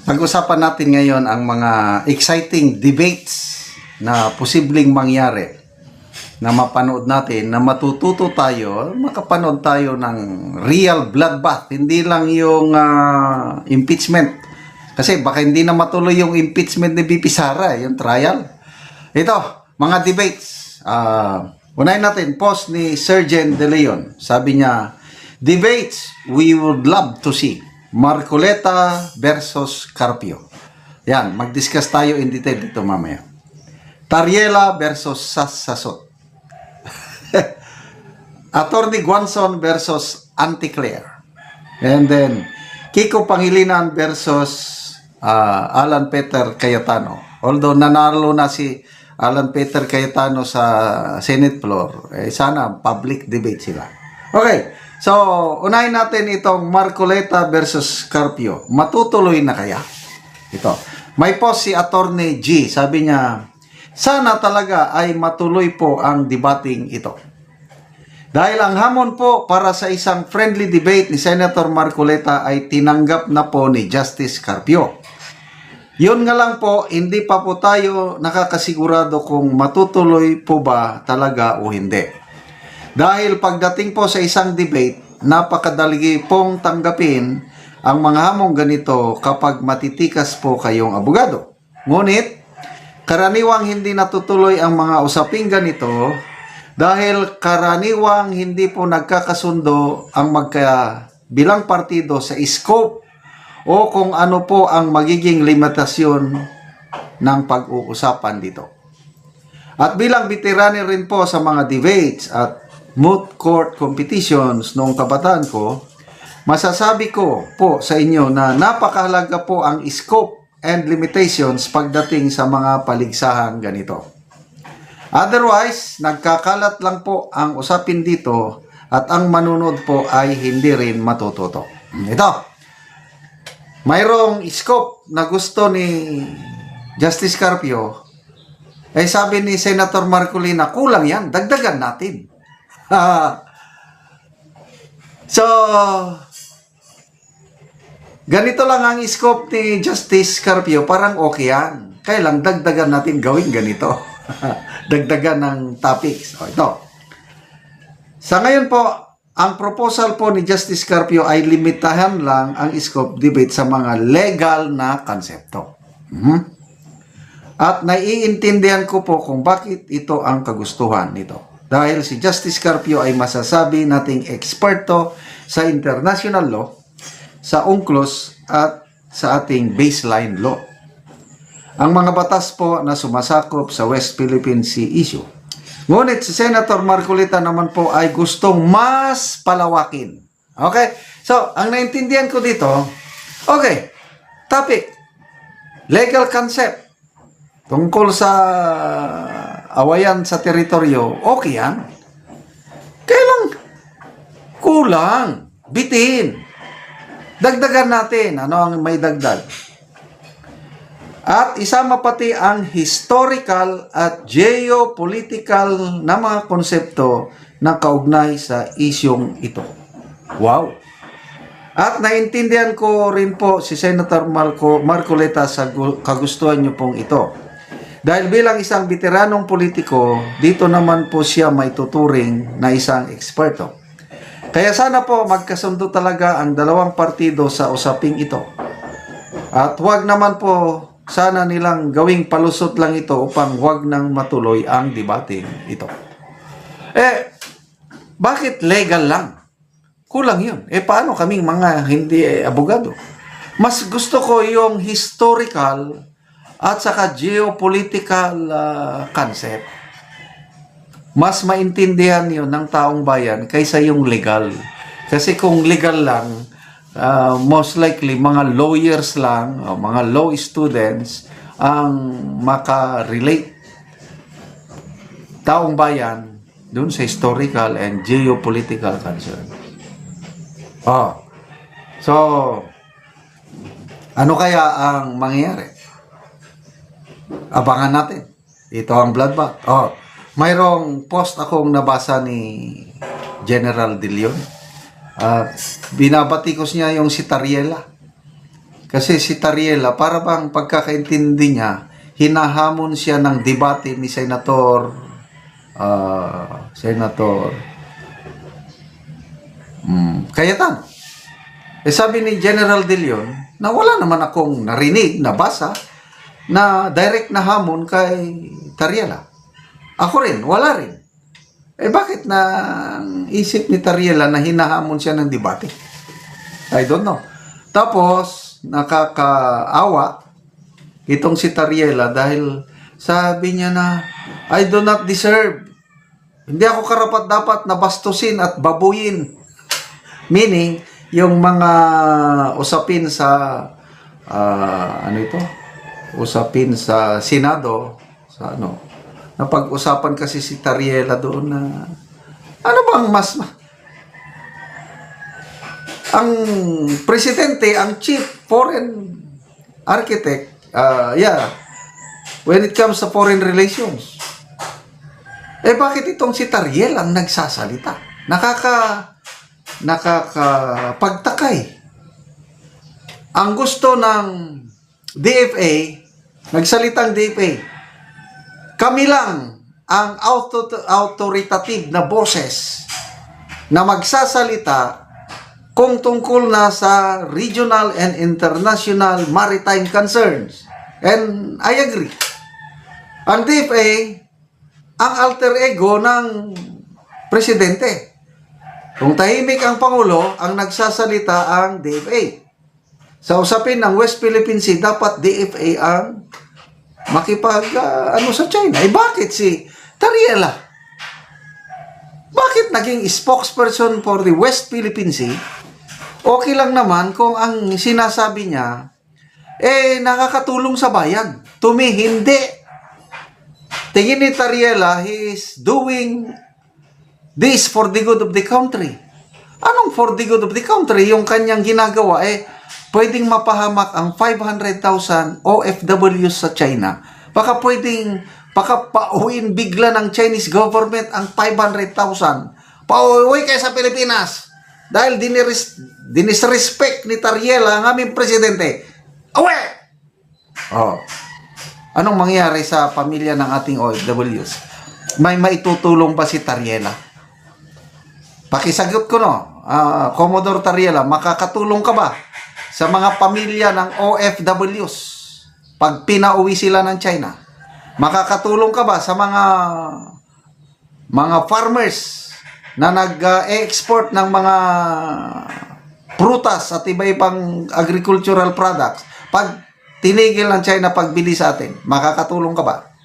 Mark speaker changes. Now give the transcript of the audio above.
Speaker 1: Pag-usapan natin ngayon ang mga exciting debates na posibleng mangyari na mapanood natin, na matututo tayo, makapanood tayo ng real bloodbath, hindi lang yung impeachment. Kasi baka hindi na matuloy yung impeachment ni BP Sara, yung trial. Ito, mga debates. Unahin natin, post ni Sergeant De Leon. Sabi niya, debates we would love to see. Marcoleta versus Carpio. Yan, mag-discuss tayo in detail dito mamaya. Tariela versus Sasot. Attorney Guanzon versus Anticlair. And then, Kiko Pangilinan versus Alan Peter Cayetano. Although nanalo na si Alan Peter Cayetano sa Senate floor, sana public debate sila. Okay, so unahin natin itong Marcoleta versus Carpio. Matutuloy na kaya? Ito. May post si Attorney G. Sabi niya, sana talaga ay matuloy po ang debating ito. Dahil ang hamon po para sa isang friendly debate ni Senator Marcoleta ay tinanggap na po ni Justice Carpio. Yun nga lang po, hindi pa po tayo nakakasigurado kung matutuloy po ba talaga o hindi. Dahil pagdating po sa isang debate, napakadali pong tanggapin ang mga hamong ganito kapag matitikas po kayong abogado. Ngunit, karaniwang hindi natutuloy ang mga usaping ganito dahil karaniwang hindi po nagkakasundo ang magkabilang partido sa scope o kung ano po ang magiging limitasyon ng pag-uusapan dito. At bilang veterano rin po sa mga debates at moot court competitions noong kabataan ko, masasabi ko po sa inyo na napakahalaga po ang scope and limitations pagdating sa mga paligsahang ganito. Otherwise, nagkakalat lang po ang usapin dito at ang manunod po ay hindi rin matututo. Ito, mayroong scope na gusto ni Justice Carpio, sabi ni Senator Marcolina, kulang yan, dagdagan natin. So, ganito lang ang scope ni Justice Carpio, parang okay yan. Kaya lang, dagdagan natin gawin ganito. Dagdagan ng topics. O, ito. Sa ngayon po, ang proposal po ni Justice Carpio ay limitahan lang ang scope debate sa mga legal na konsepto. At naiintindihan ko po kung bakit ito ang kagustuhan nito. Dahil si Justice Carpio ay masasabi nating eksperto sa international law, sa UNCLOS at sa ating baseline law. Ang mga batas po na sumasakop sa West Philippine Sea issue. Ngunit si Senator Marcoleta naman po ay gustong mas palawakin. Okay? So, ang naintindihan ko dito, okay, topic, legal concept, tungkol sa awayan sa teritoryo, okay yan. Kailang kulang, bitin. Dagdagan natin, ano ang may dagdag? At isama pati ang historical at geopolitical na mga konsepto na kaugnay sa isyong ito. Wow! At naintindihan ko rin po si Senator Marcoleta sa kagustuhan niyo pong ito. Dahil bilang isang veteranong politiko, dito naman po siya may tuturing na isang eksperto. Kaya sana po magkasundo talaga ang dalawang partido sa usaping ito. At huwag naman po sana nilang gawing palusot lang ito upang huwag nang matuloy ang debating ito. Bakit legal lang? Kulang yun. Paano kaming mga hindi abogado? Mas gusto ko yung historical at saka geopolitical concept. Mas maintindihan yun ng taong bayan kaysa yung legal. Kasi kung legal lang, most likely mga lawyers lang o mga law students ang maka-relate taong bayan dun sa historical and geopolitical concern. So ano kaya ang mangyayari? Abangan natin. Ito ang bloodbath. Mayroong post akong nabasa ni General De Leon. Binabatikos niya yung si Tariela. Kasi si Tariela, para bang pagkakaintindi niya, hinahamon siya ng debate ni Senator Cayetano. Sabi ni General De Leon, na wala naman akong narinig, nabasa, na direct na hamon kay Tariela. Ako rin, wala rin. Bakit na isip ni Tariela na hinahamon siya ng debate? I don't know. Tapos, nakakaawa itong si Tariela dahil sabi niya na, I do not deserve. Hindi ako karapat-dapat na bastusin at babuyin. Meaning, yung mga usapin sa, usapin sa Senado, sa napag-usapan kasi si Tariela doon na, ano bang ang presidente, ang chief foreign architect, when it comes to foreign relations. Bakit itong si Tariela ang nagsasalita? Nakakapagtakay. Ang gusto ng DFA, nagsalitang DFA, kami lang ang authoritative na boses na magsasalita kung tungkol na sa regional and international maritime concerns. And I agree. Ang DFA, ang alter ego ng presidente. Kung tahimik ang Pangulo, ang nagsasalita ang DFA. Sa usapin ng West Philippine Sea, dapat DFA ang sa China. Bakit si Tariela? Bakit naging spokesperson for the West Philippine Sea? Okay lang naman kung ang sinasabi niya, nakakatulong sa bayan. To me, hindi. Tingin ni Tariela, he is doing this for the good of the country. Anong for the good of the country? Yung kanyang ginagawa, pwedeng mapahamak ang 500,000 OFWs sa China. Baka pauwiin bigla ng Chinese government ang 500,000. Pauwi kayo sa Pilipinas. Dahil dinisrespect ni Tariela ang aming presidente. Awe! Anong mangyari sa pamilya ng ating OFWs? May maitutulong ba si Tariela? Pakisagot ko Commodore Tariela, makakatulong ka ba sa mga pamilya ng OFWs pag pinauwi sila ng China? Makakatulong ka ba sa mga farmers na nag-export ng mga prutas at iba-ibang agricultural products pag tinigil ng China pagbili sa atin? Makakatulong ka ba?